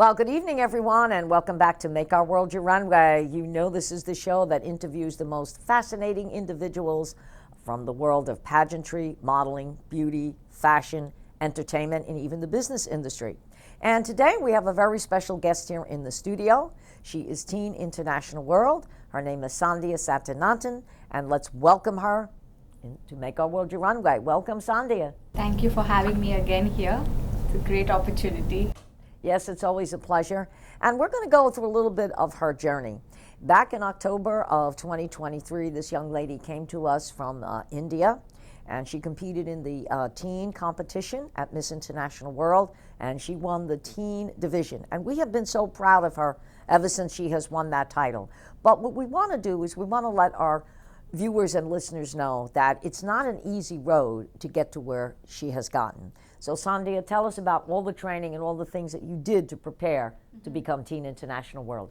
Well, good evening, everyone, and welcome back to Make Our World Your Runway. You know this is the show that interviews the most fascinating individuals from the world of pageantry, modeling, beauty, fashion, entertainment, and even the business industry. And today we have a very special guest here in the studio. She is Teen International World. Her name is Sandhya B.Sattanathan, and let's welcome her to Make Our World Your Runway. Welcome, Sandhya. Thank you for having me again here. It's a great opportunity. Yes, it's always a pleasure. And we're going to go through a little bit of her journey. Back in October of 2023, this young lady came to us from India, and she competed in the teen competition at Miss International World, and she won the teen division. And we have been so proud of her ever since she has won that title. But what we want to do is we want to let our viewers and listeners know that it's not an easy road to get to where she has gotten. So Sandhya, tell us about all the training and all the things that you did to prepare to become Teen International World.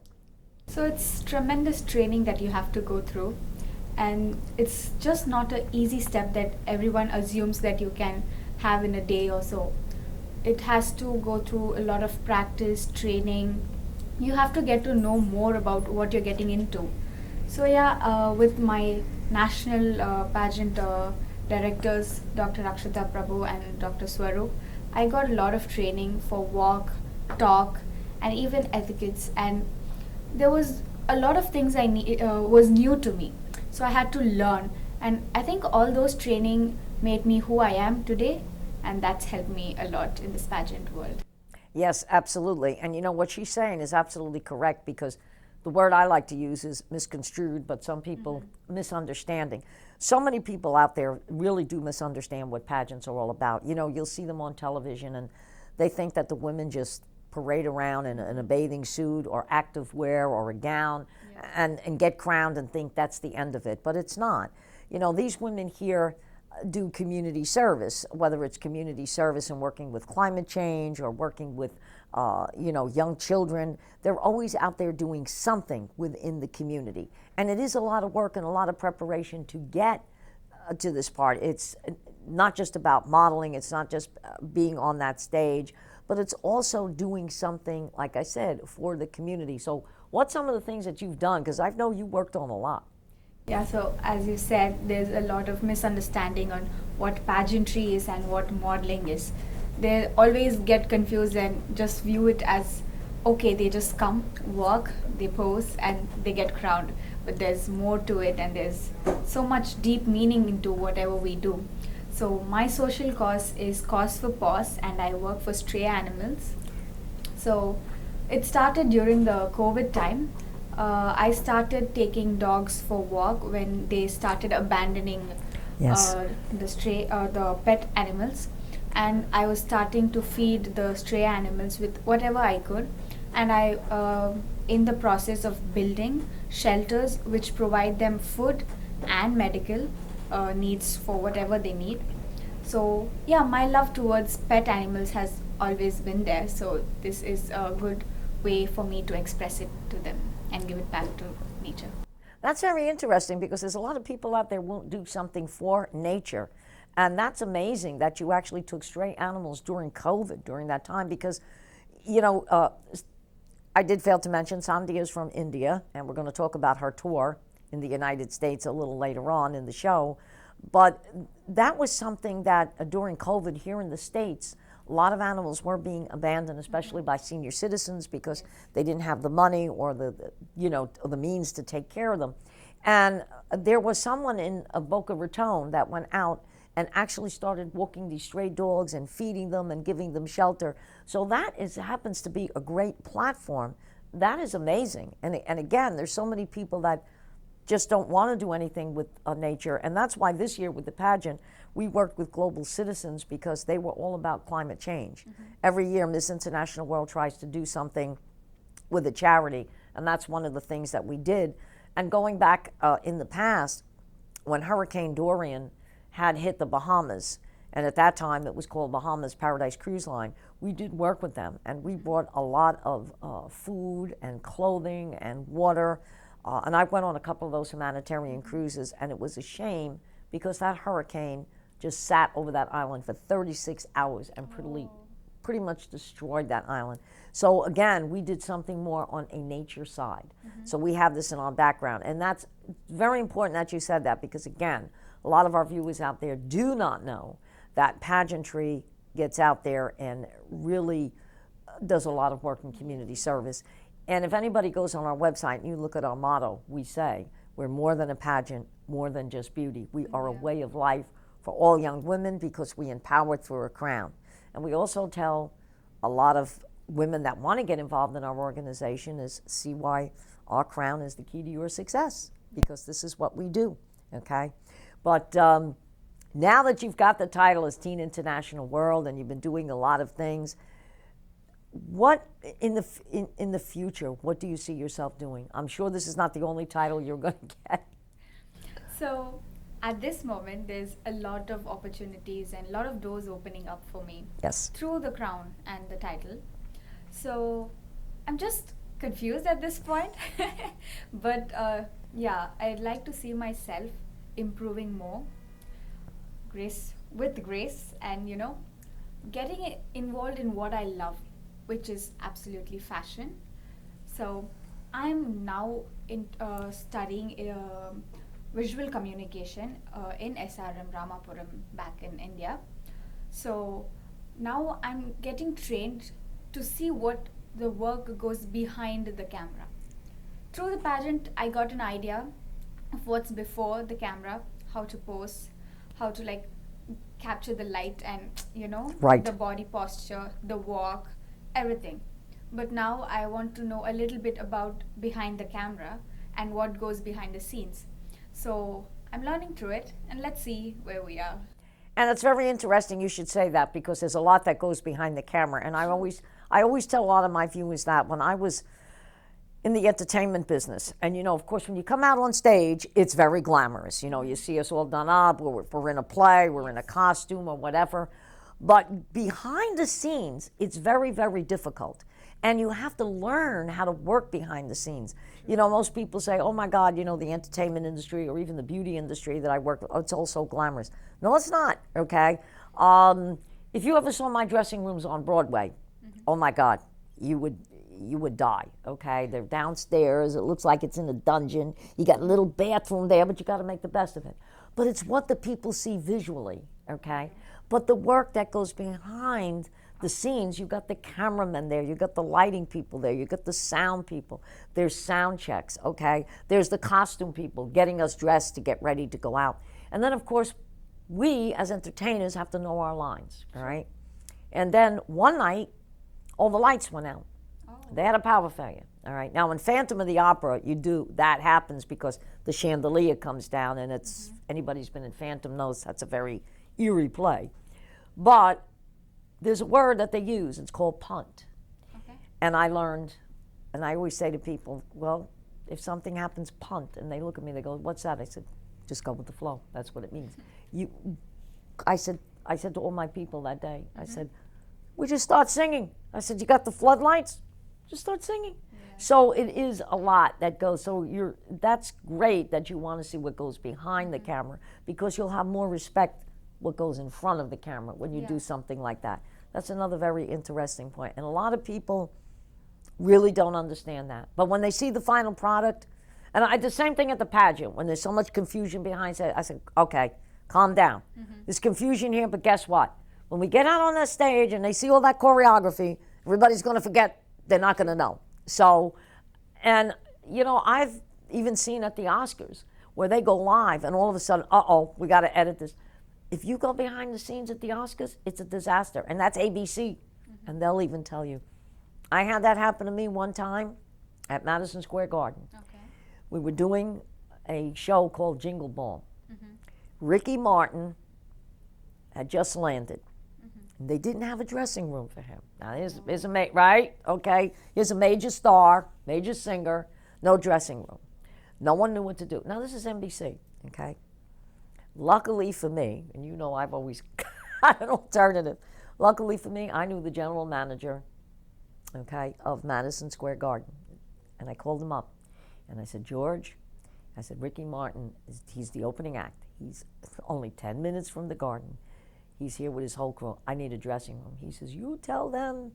So it's tremendous training that you have to go through, and it's just not an easy step that everyone assumes that you can have in a day or so. It has to go through a lot of practice, training. You have to get to know more about what you're getting into. So with my national pageant directors, Dr. Akshata Prabhu and Dr. Swaroop, I got a lot of training for walk, talk, and even etiquettes. And there was a lot of things was new to me. So I had to learn. And I think all those training made me who I am today. And that's helped me a lot in this pageant world. Yes, absolutely. And you know, what she's saying is absolutely correct, because the word I like to use is misconstrued, but some people misunderstanding. So many people out there really do misunderstand what pageants are all about. You know, you'll see them on television and they think that the women just parade around in a bathing suit or active wear or a gown and get crowned and think that's the end of it, but it's not. You know, these women here do community service, whether it's community service and working with climate change or working with young children. They're always out there doing something within the community. And it is a lot of work and a lot of preparation to get to this part. It's not just about modeling, it's not just being on that stage, but it's also doing something, like I said, for the community. So what's some of the things that you've done? Because I know you worked on a lot. Yeah, so as you said, there's a lot of misunderstanding on what pageantry is and what modeling is. They always get confused and just view it as, okay, they just come, walk, they pose, and they get crowned. But there's more to it, and there's so much deep meaning into whatever we do. So my social cause is Cause for Paws, and I work for stray animals. So it started during the COVID time. I started taking dogs for walk when they started abandoning the pet animals, and I was starting to feed the stray animals with whatever I could, and I in the process of building shelters which provide them food and medical needs for whatever they need. So yeah, my love towards pet animals has always been there, so this is a good way for me to express it to them and give it back to nature. That's very interesting, because there's a lot of people out there who won't do something for nature. And that's amazing that you actually took stray animals during COVID, during that time, because, I did fail to mention Sandhya is from India, and we're going to talk about her tour in the United States a little later on in the show. But that was something that during COVID here in the States, a lot of animals were being abandoned, especially by senior citizens, because they didn't have the money or the means to take care of them. And there was someone in Boca Raton that went out and actually started walking these stray dogs and feeding them and giving them shelter. So that happens to be a great platform. That is amazing. And again, there's so many people that just don't want to do anything with nature. And that's why this year with the pageant, we worked with Global Citizens, because they were all about climate change. Every year, Miss International World tries to do something with a charity, and that's one of the things that we did. And going back in the past, when Hurricane Dorian had hit the Bahamas, and at that time it was called Bahamas Paradise Cruise Line, we did work with them, and we brought a lot of food and clothing and water. And I went on a couple of those humanitarian cruises, and it was a shame because that hurricane just sat over that island for 36 hours and pretty much destroyed that island. So again, we did something more on a nature side. So we have this in our background. And that's very important that you said that, because again, a lot of our viewers out there do not know that pageantry gets out there and really does a lot of work in community service. And if anybody goes on our website and you look at our motto, we say, we're more than a pageant, more than just beauty. We are a way of life for all young women, because we empower through a crown. And we also tell a lot of women that want to get involved in our organization is see why our crown is the key to your success, because this is what we do, okay? But now that you've got the title as Teen International World and you've been doing a lot of things, what in the future, what do you see yourself doing? I'm sure this is not the only title you're going to get. So at this moment, there's a lot of opportunities and a lot of doors opening up for me. Yes. Through the crown and the title. So I'm just confused at this point. But yeah, I'd like to see myself improving more, grace and, you know, getting involved in what I love, which is absolutely fashion. So I'm now studying visual communication in SRM Ramapuram back in India. So now I'm getting trained to see what the work goes behind the camera. Through the pageant, I got an idea of what's before the camera, how to pose, how to like capture the light and, you know, Right. the body posture, the walk, everything. But now I want to know a little bit about behind the camera and what goes behind the scenes. So I'm learning through it, and let's see where we are. And it's very interesting you should say that, because there's a lot that goes behind the camera. And I always tell a lot of my viewers that when I was in the entertainment business, and you know, of course, when you come out on stage, it's very glamorous. You know, you see us all done up, we're in a play, we're in a costume or whatever. But behind the scenes, it's very, very difficult. And you have to learn how to work behind the scenes. You know, most people say, oh my God, you know, the entertainment industry or even the beauty industry that I work with, oh, it's all so glamorous. No, it's not, okay? If you ever saw my dressing rooms on Broadway, oh my God, you would die, okay? They're downstairs, it looks like it's in a dungeon. You got a little bathroom there, but you gotta make the best of it. But it's what the people see visually, okay? But the work that goes behind the scenes, you've got the cameramen there, you've got the lighting people there, you've got the sound people, there's sound checks, okay? There's the costume people getting us dressed to get ready to go out. And then, of course, we as entertainers have to know our lines, all right? And then one night, all the lights went out. They had a power failure, all right? Now, in Phantom of the Opera, that happens because the chandelier comes down, and it's, anybody who's been in Phantom knows that's a very eerie play. But there's a word that they use, it's called punt. Okay. And I learned, and I always say to people, well, if something happens, punt. And they look at me, they go, what's that? I said, just go with the flow. That's what it means. I said to all my people that day, I said, we just start singing. I said, you got the floodlights? Just start singing. Yeah. So it is a lot that goes, so that's great that you want to see what goes behind the camera, because you'll have more respect what goes in front of the camera when you do something like that. That's another very interesting point. And a lot of people really don't understand that. But when they see the final product, and I did the same thing at the pageant, when there's so much confusion behind it, I said, okay, calm down. There's confusion here, but guess what? When we get out on that stage and they see all that choreography, everybody's going to forget, they're not going to know. So, and you know, I've even seen at the Oscars where they go live and all of a sudden, we got to edit this. If you go behind the scenes at the Oscars, it's a disaster. And that's ABC. And they'll even tell you. I had that happen to me one time at Madison Square Garden. Okay. We were doing a show called Jingle Ball. Ricky Martin had just landed. And they didn't have a dressing room for him. Now, here's a right? Okay. Here's a major star, major singer, no dressing room. No one knew what to do. Now, this is NBC, okay? Luckily for me, and you know I've always got an alternative. Luckily for me, I knew the general manager, okay, of Madison Square Garden. And I called him up. And I said, George, I said, Ricky Martin, he's the opening act. He's only 10 minutes from the garden. He's here with his whole crew. I need a dressing room. He says, you tell them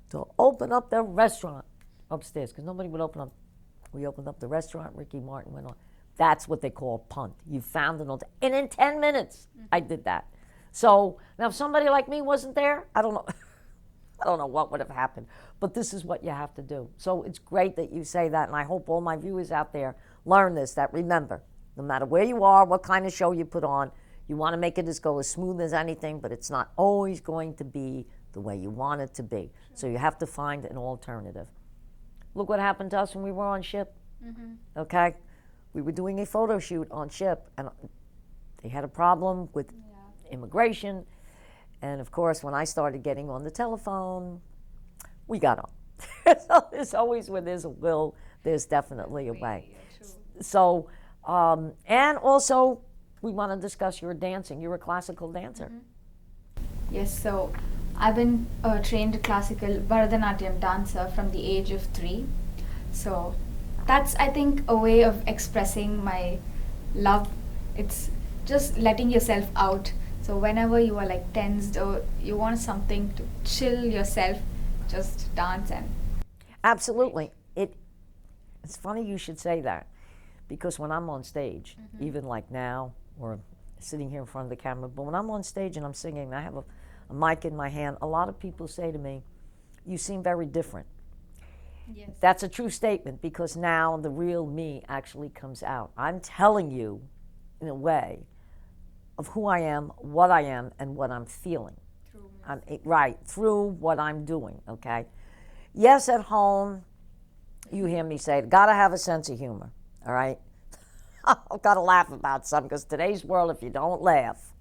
to open up their restaurant upstairs, because nobody would open up. We opened up the restaurant. Ricky Martin went on. That's what they call punt. You found an old, and in 10 minutes, I did that. So now if somebody like me wasn't there, I don't know. I don't know what would have happened, but this is what you have to do. So it's great that you say that, and I hope all my viewers out there learn this, that remember, no matter where you are, what kind of show you put on, you want to make it go as smooth as anything, but it's not always going to be the way you want it to be. So you have to find an alternative. Look what happened to us when we were on ship, okay? We were doing a photo shoot on ship, and they had a problem with immigration. And of course, when I started getting on the telephone, we got on. So there's always, where there's a will, there's definitely a way. So, and also, we want to discuss your dancing. You're a classical dancer. Yes, so I've been a trained classical Bharatanatyam dancer from the age of 3. So that's, I think, a way of expressing my love. It's just letting yourself out. So whenever you are like tensed or you want something to chill yourself, just dance. And absolutely. It's funny you should say that, because when I'm on stage, even like now, or sitting here in front of the camera, but when I'm on stage and I'm singing, I have a mic in my hand, a lot of people say to me, you seem very different. Yes. That's a true statement, because now the real me actually comes out. I'm telling you, in a way, of who I am, and what I'm feeling. Right, through what I'm doing, okay? Yes, at home, you hear me say, gotta have a sense of humor, all right? I've got to laugh about something, because today's world, if you don't laugh,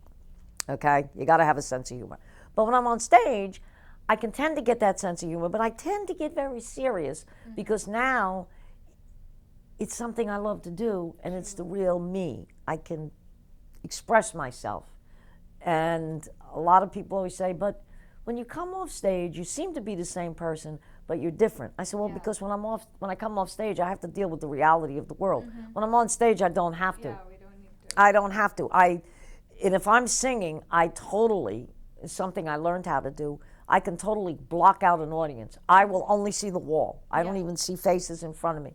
okay, you got to have a sense of humor. But when I'm on stage, I can tend to get that sense of humor, but I tend to get very serious, because now it's something I love to do, and it's the real me. I can express myself. And a lot of people always say, but when you come off stage, you seem to be the same person, but you're different. I said, well, because when I come off stage, I have to deal with the reality of the world. When I'm on stage, I don't have to. we don't need to. I don't have to. And if I'm singing, it's something I learned how to do. I can totally block out an audience. I will only see the wall. I don't even see faces in front of me.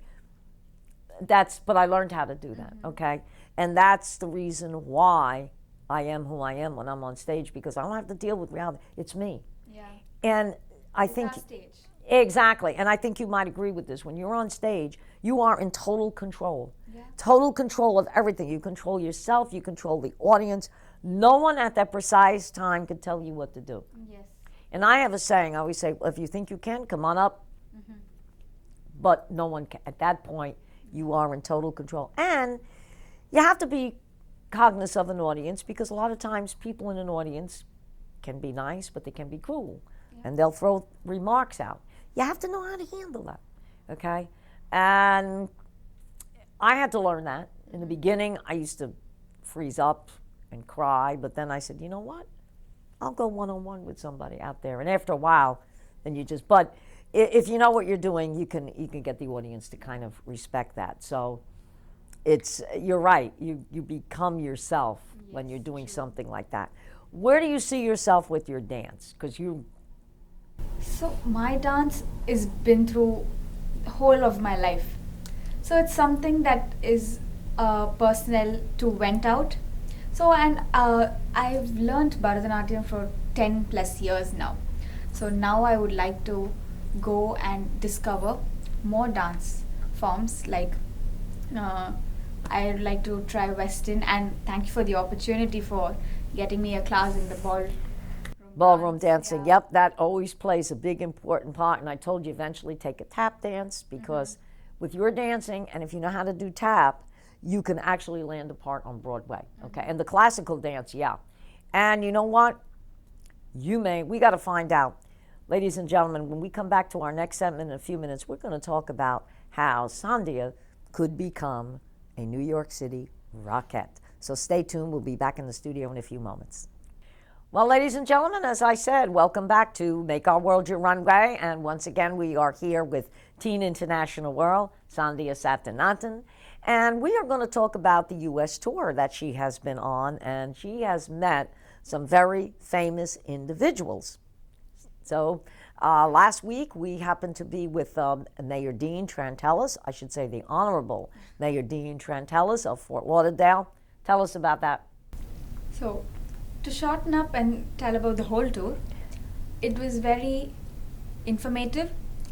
But I learned how to do that, okay? And that's the reason why I am who I am when I'm on stage, because I don't have to deal with reality. It's me. Yeah. And I think Stage. exactly, and I think you might agree with this. When you're on stage, you are in total control. Yeah. Total control of everything. You control yourself, you control the audience. No one at that precise time can tell you what to do. Yes. And I have a saying, I always say, well, if you think you can, come on up. But no one can. At that point, you are in total control. And you have to be cognizant of an audience, because a lot of times people in an audience can be nice, but they can be cruel. And they'll throw remarks out. You have to know how to handle that, okay? And I had to learn that. In the beginning, I used to freeze up and cry, but then I said, you know what? I'll go one-on-one with somebody out there. And after a while, then but if you know what you're doing, you can get the audience to kind of respect that. So you're right. You become yourself when you're doing something like that. Where do you see yourself with your dance? So my dance has been through the whole of my life. So it's something that is personal to vent out. So I've learned Bharatanatyam for 10 plus years now. So now I would like to go and discover more dance forms. Like I'd like to try Western, and thank you for the opportunity for getting me a class in the ballroom dancing. Yep, that always plays a big important part. And I told you, eventually take a tap dance, because with your dancing, and if you know how to do tap, you can actually land a part on Broadway, okay? And the classical dance, And you know what? We got to find out. Ladies and gentlemen, when we come back to our next segment in a few minutes, we're going to talk about how Sandhya could become a New York City rockette. So stay tuned. We'll be back in the studio in a few moments. Well, ladies and gentlemen, as I said, welcome back to Make Our World Your Runway. And once again, we are here with Teen International World, Sandhya B.Sattanathan. And we are going to talk about the U.S. tour that she has been on. And she has met some very famous individuals. So last week we happened to be with Mayor Dean Trantelis, I should say the Honorable Mayor Dean Trantelis of Fort Lauderdale. Tell us about that. So, to shorten up and tell about the whole tour, it was very informative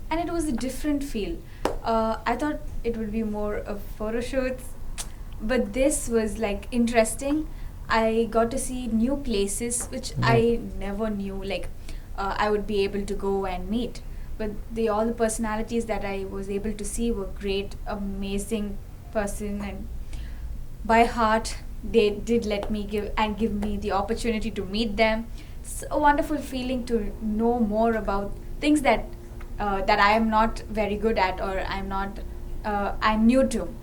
and it was a different feel. I thought it would be more of photo shoots, but this was like interesting. I got to see new places which I never knew I would be able to go and meet. But all the personalities that I was able to see were great, amazing person, and by heart they did let me give me the opportunity to meet them. It's a wonderful feeling to know more about things that I am not very good at, or I'm new to.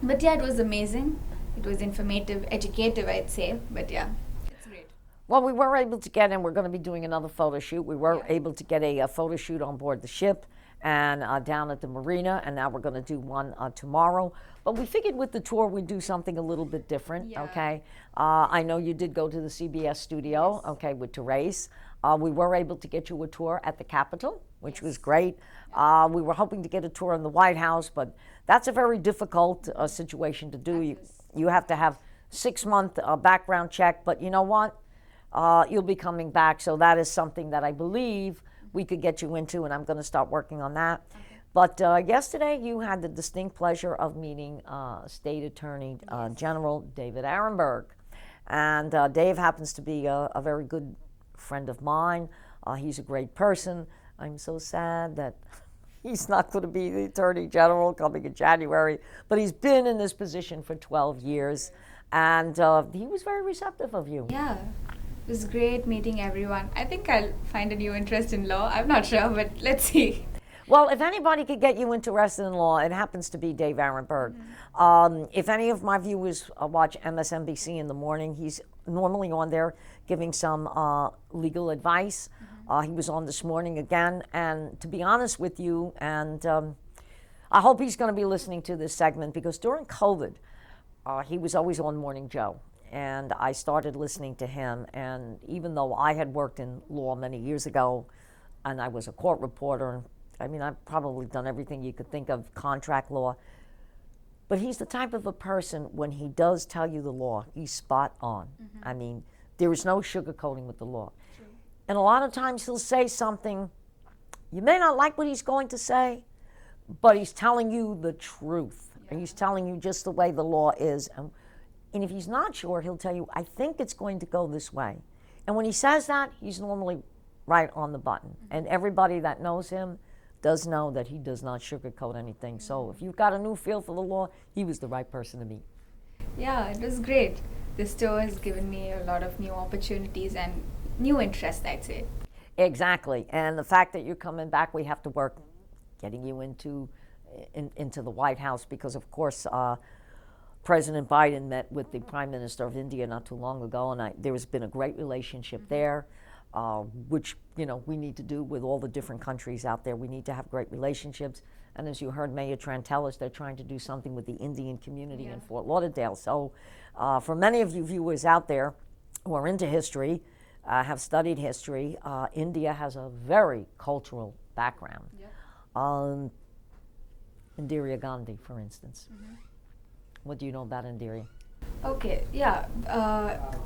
But yeah, it was amazing. It was informative, educative, I'd say. But yeah, it's great. Well, we were able to get, and we're going to be doing another photo shoot. We were able to get a photo shoot on board the ship and down at the marina, and now we're going to do one tomorrow. But we figured with the tour we'd do something a little bit different, okay? I know you did go to the CBS studio, okay, with Therese. We were able to get you a tour at the Capitol, which was great. We were hoping to get a tour in the White House, but that's a very difficult situation to do. You have to have 6-month background check, but you know what? You'll be coming back, so that is something that I believe we could get you into, and I'm going to start working on that. Okay. But yesterday you had the distinct pleasure of meeting State Attorney General David Ehrenberg. And Dave happens to be a very good friend of mine. He's a great person. I'm so sad that he's not going to be the Attorney General coming in January, but he's been in this position for 12 years, and he was very receptive of you. Yeah, it was great meeting everyone. I think I'll find a new interest in law. I'm not sure, but let's see. Well, if anybody could get you interested in law, it happens to be Dave Ehrenberg. If any of my viewers watch MSNBC in the morning, he's normally on there giving some legal advice. He was on this morning again, and to be honest with you, and I hope he's going to be listening to this segment, because during COVID, he was always on Morning Joe, and I started listening to him, and even though I had worked in law many years ago, and I was a court reporter, I mean, I've probably done everything you could think of, contract law, but he's the type of a person, when he does tell you the law, he's spot on. I mean, there is no sugarcoating with the law. True. And a lot of times he'll say something, you may not like what he's going to say, but he's telling you the truth. And he's telling you just the way the law is. And if he's not sure, he'll tell you, I think it's going to go this way. And when he says that, he's normally right on the button. And everybody that knows him does know that he does not sugarcoat anything. So if you've got a new feel for the law, he was the right person to meet. Yeah, it was great. This tour has given me a lot of new opportunities and new interests, I'd say. Exactly. And the fact that you're coming back, we have to work getting you into the White House, because, of course, President Biden met with the Prime Minister of India not too long ago, and there has been a great relationship there, which, you know, we need to do with all the different countries out there. We need to have great relationships. And as you heard Mayor Trantelis, they're trying to do something with the Indian community in Fort Lauderdale. So for many of you viewers out there who are into history, have studied history, India has a very cultural background. Indira Gandhi, for instance. What do you know about Indira? Okay, yeah.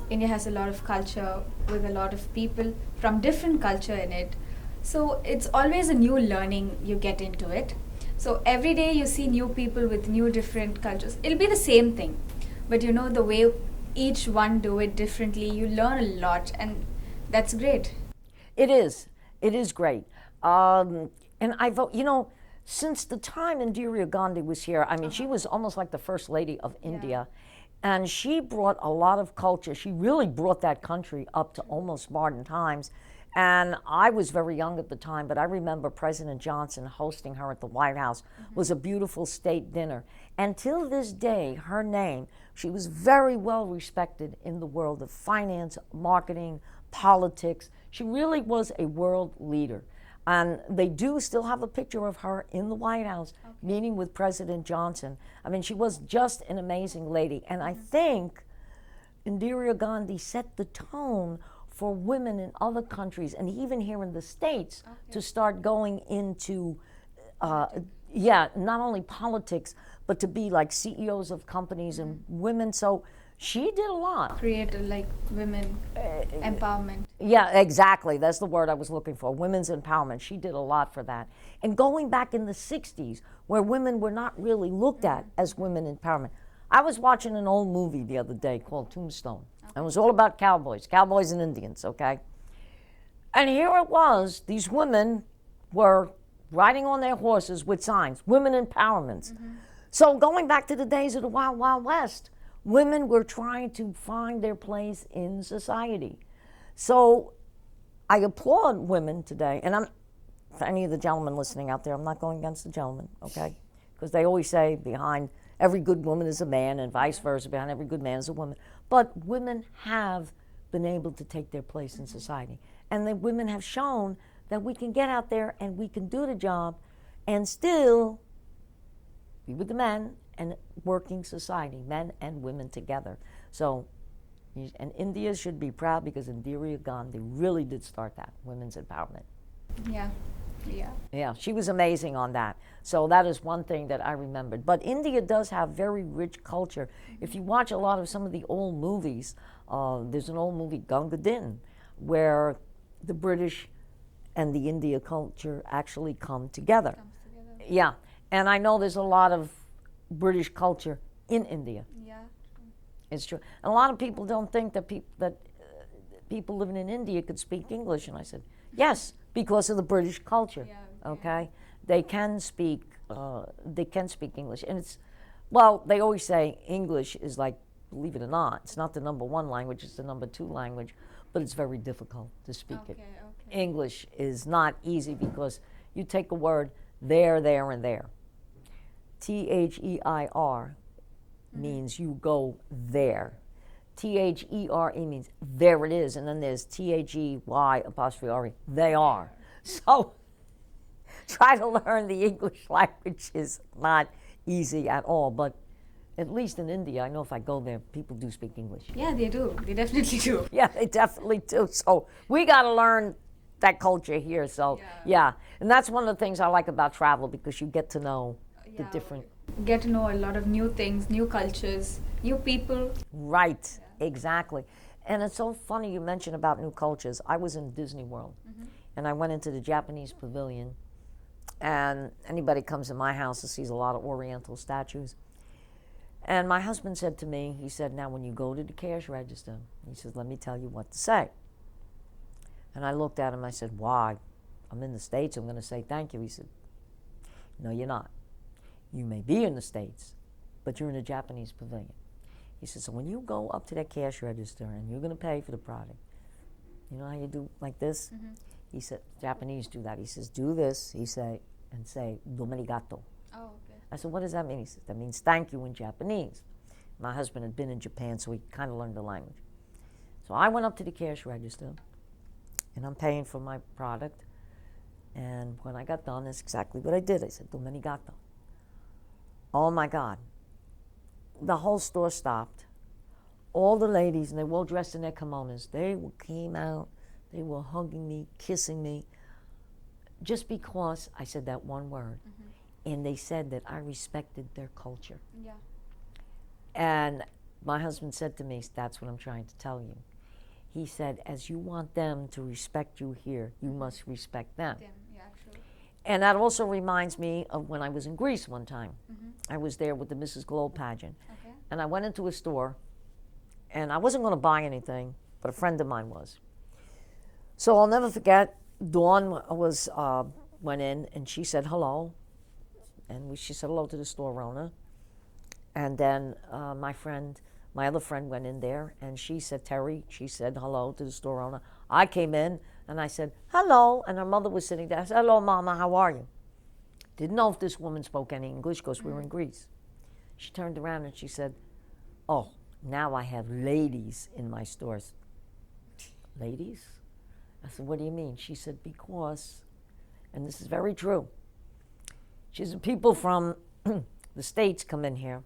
India has a lot of culture with a lot of people from different culture in it. So it's always a new learning you get into it. So every day you see new people with new different cultures. It'll be the same thing, but you know, the way each one do it differently, you learn a lot, and that's great. It is. It is great. And I vote, you know, since the time Indira Gandhi was here, I mean, she was almost like the first lady of India. And she brought a lot of culture. She really brought that country up to almost modern times. And I was very young at the time, but I remember President Johnson hosting her at the White House. It was a beautiful state dinner. And till this day, her name, she was very well respected in the world of finance, marketing, politics. She really was a world leader. And they do still have a picture of her in the White House, meeting with President Johnson. I mean, she was just an amazing lady. And I think Indira Gandhi set the tone for women in other countries and even here in the States to start going into, not only politics, but to be like CEOs of companies and women. So she did a lot. Create like women empowerment. Yeah, exactly. That's the word I was looking for. Women's empowerment. She did a lot for that. And going back in the 60s, where women were not really looked at as women empowerment. I was watching an old movie the other day called Tombstone. And it was all about cowboys and Indians, okay? And here it was, these women were riding on their horses with signs, women empowerment. So going back to the days of the Wild Wild West, women were trying to find their place in society. So I applaud women today, and for any of the gentlemen listening out there, I'm not going against the gentlemen, okay? Because they always say behind every good woman is a man and vice versa, behind every good man is a woman. But women have been able to take their place in society. And the women have shown that we can get out there and we can do the job and still be with the men and working society, men and women together. So, and India should be proud because Indira Gandhi really did start that, women's empowerment. Yeah, she was amazing on that. So that is one thing that I remembered. But India does have very rich culture. If you watch a lot of some of the old movies, there's an old movie, Gunga Din, where the British and the India culture actually come together. Yeah, and I know there's a lot of British culture in India. Yeah. It's true. And a lot of people don't think that people living in India could speak English. And I said, yes, because of the British culture. Okay, they can speak English, and it's, well, they always say English is like, believe it or not, it's not the #1 language, it's the #2 language, but it's very difficult to speak it. English is not easy because you take a word there, and there. THEIR means you go there. THERE means there it is, and then there's THEY', they are. So try to learn the English language is not easy at all, but at least in India, I know if I go there, people do speak English. Yeah, they do. They definitely do. Yeah, they definitely do. So we got to learn that culture here. So yeah, and that's one of the things I like about travel, because you get to know the different. Get to know a lot of new things, new cultures, new people. Right, exactly. And it's so funny you mentioned about new cultures. I was in Disney World, and I went into the Japanese pavilion, and anybody comes in my house and sees a lot of Oriental statues. And my husband said to me, he said, now when you go to the cash register, he says, let me tell you what to say. And I looked at him, I said, why? I'm in the States, I'm going to say thank you. He said, no, you're not. You may be in the States, but you're in a Japanese pavilion. He said, so when you go up to that cash register and you're going to pay for the product, you know how you do like this? He said, Japanese do that. He says, do this, he said, and say, domarigato. Oh, okay. I said, what does that mean? He said, that means thank you in Japanese. My husband had been in Japan, so he kind of learned the language. So I went up to the cash register, and I'm paying for my product. And when I got done, that's exactly what I did. I said, domarigato. Oh my God. The whole store stopped. All the ladies, and they were all dressed in their kimonos, they came out, they were hugging me, kissing me, just because I said that one word. And they said that I respected their culture. Yeah. And my husband said to me, that's what I'm trying to tell you. He said, as you want them to respect you here, you must respect them. Yeah, actually. And that also reminds me of when I was in Greece one time. I was there with the Mrs. Globe pageant. Okay. And I went into a store, and I wasn't going to buy anything, but a friend of mine was. So I'll never forget, Dawn went in, and she said hello. And she said hello to the store owner. And then my other friend went in there, and she said, Terry, she said hello to the store owner. I came in, and I said, hello, and her mother was sitting there. I said, hello, Mama, how are you? Didn't know if this woman spoke any English because we were in Greece. She turned around and she said, oh, now I have ladies in my stores. Ladies? I said, what do you mean? She said, because, and this is very true, she said, people from the States come in here,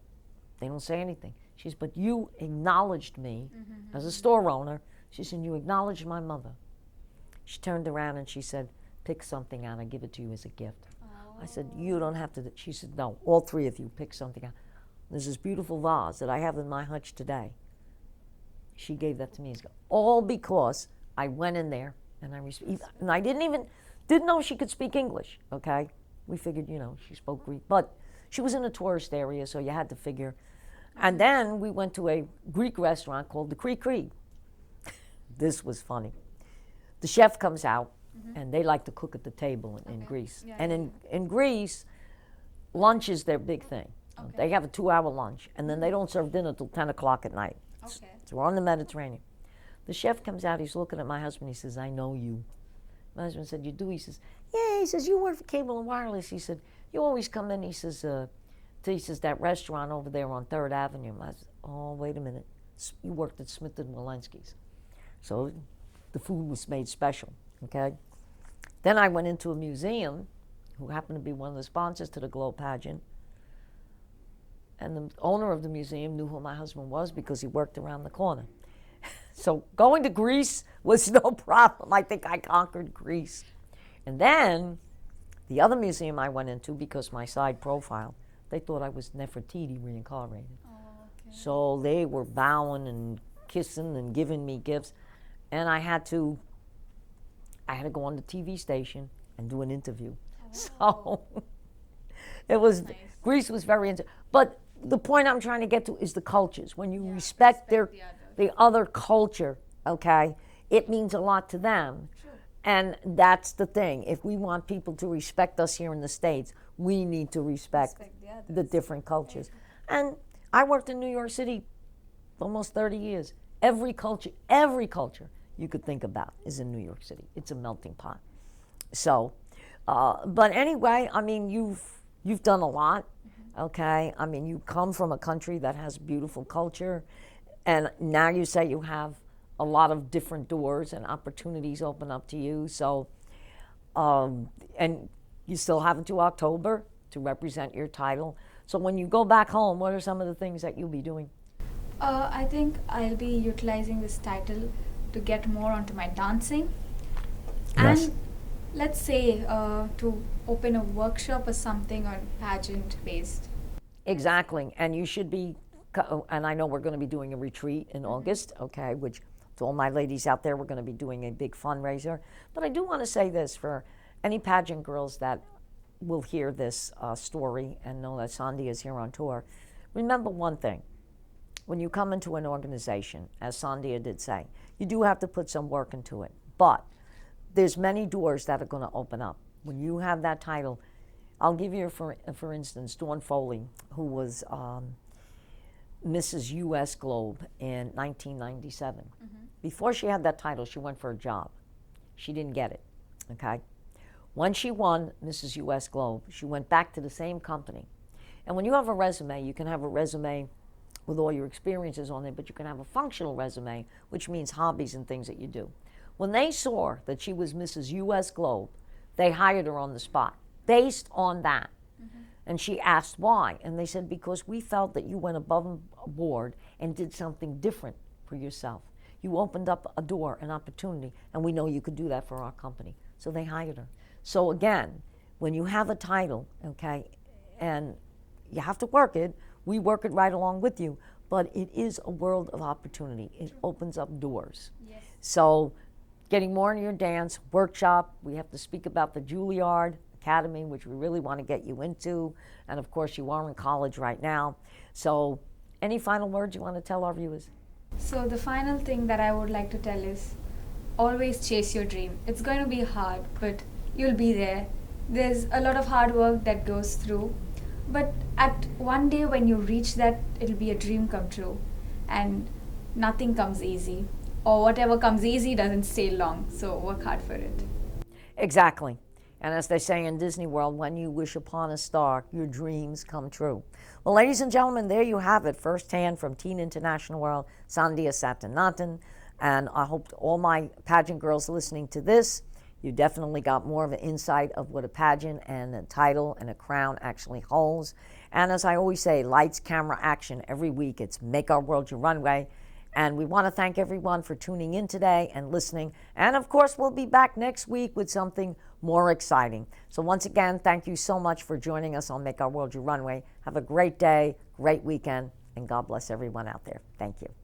they don't say anything. She says, but you acknowledged me as a store owner. She said, you acknowledged my mother. She turned around and she said, pick something out. I give it to you as a gift. I said, you don't have to. She said, no, all three of you pick something out. There's this beautiful vase that I have in my hutch today. She gave that to me. All because I went in there and I didn't know she could speak English, okay? We figured, she spoke Greek, but she was in a tourist area, so you had to figure. And then we went to a Greek restaurant called the Cree. This was funny. The chef comes out, and they like to cook at the table in Greece. Yeah, and in Greece, lunch is their big thing. Okay. They have a 2-hour lunch, and then they don't serve dinner till 10 o'clock at night. Okay. So we're on the Mediterranean. The chef comes out, he's looking at my husband, he says, I know you. My husband said, you do? He says, yeah. He says, you work for Cable and Wireless. He said, you always come in, he says, that restaurant over there on 3rd Avenue. I said, oh, wait a minute. You worked at Smith & Wollensky's. So the food was made special, okay? Then I went into a museum, who happened to be one of the sponsors to the Globe pageant, and the owner of the museum knew who my husband was because he worked around the corner. So going to Greece was no problem. I think I conquered Greece. And then the other museum I went into, because my side profile, they thought I was Nefertiti reincarnated. Oh, okay. So they were bowing and kissing and giving me gifts. And I had to go on the TV station and do an interview. Oh. So it was, nice. Greece was very into, but the point I'm trying to get to is the cultures. When you respect the other culture, okay, it means a lot to them. Sure. And that's the thing. If we want people to respect us here in the States, we need to respect the different cultures. And I worked in New York City almost 30 years. Every culture you could think about is in New York City. It's a melting pot. So, but anyway, I mean, you've done a lot, okay? I mean, you come from a country that has beautiful culture, and now you say you have a lot of different doors and opportunities open up to you. So, and you still have until October to represent your title. So when you go back home, what are some of the things that you'll be doing? I think I'll be utilizing this title to get more onto my dancing. Yes. And let's say to open a workshop or something on pageant based. Exactly. And you should be, and I know we're going to be doing a retreat in August, okay, which to all my ladies out there, we're going to be doing a big fundraiser. But I do want to say this for any pageant girls that will hear this story and know that Sandhya is here on tour. Remember one thing. When you come into an organization, as Sandhya did say, you do have to put some work into it. But there's many doors that are going to open up. When you have that title, I'll give you, for instance, Dawn Foley, who was Mrs. U.S. Globe in 1997. Before she had that title, she went for a job. She didn't get it, okay? When she won Mrs. U.S. Globe, she went back to the same company. And when you have a resume, you can have a resume with all your experiences on it, but you can have a functional resume, which means hobbies and things that you do. When they saw that she was Mrs. U.S. Globe, they hired her on the spot, based on that. And she asked why, and they said, because we felt that you went above and board and did something different for yourself. You opened up a door, an opportunity, and we know you could do that for our company. So they hired her. So again, when you have a title, okay, and you have to work it, we work it right along with you, but it is a world of opportunity. It opens up doors. Yes. So getting more into your dance, workshop, we have to speak about the Juilliard Academy, which we really want to get you into, and of course you are in college right now. So any final words you want to tell our viewers? So the final thing that I would like to tell is always chase your dream. It's going to be hard, but you'll be there. There's a lot of hard work that goes through, but at one day when you reach that, it'll be a dream come true, and nothing comes easy, or whatever comes easy doesn't stay long, so work hard for it. Exactly. And as they say in Disney World, when you wish upon a star, your dreams come true. Well, ladies and gentlemen, there you have it, firsthand from Teen International World, Sandhya B.Sattanathan. And I hope all my pageant girls listening to this, you definitely got more of an insight of what a pageant and a title and a crown actually holds. And as I always say, lights, camera, action. Every week it's Make Our World Your Runway. And we want to thank everyone for tuning in today and listening. And of course, we'll be back next week with something more exciting. So once again, thank you so much for joining us on Make Our World Your Runway. Have a great day, great weekend, and God bless everyone out there. Thank you.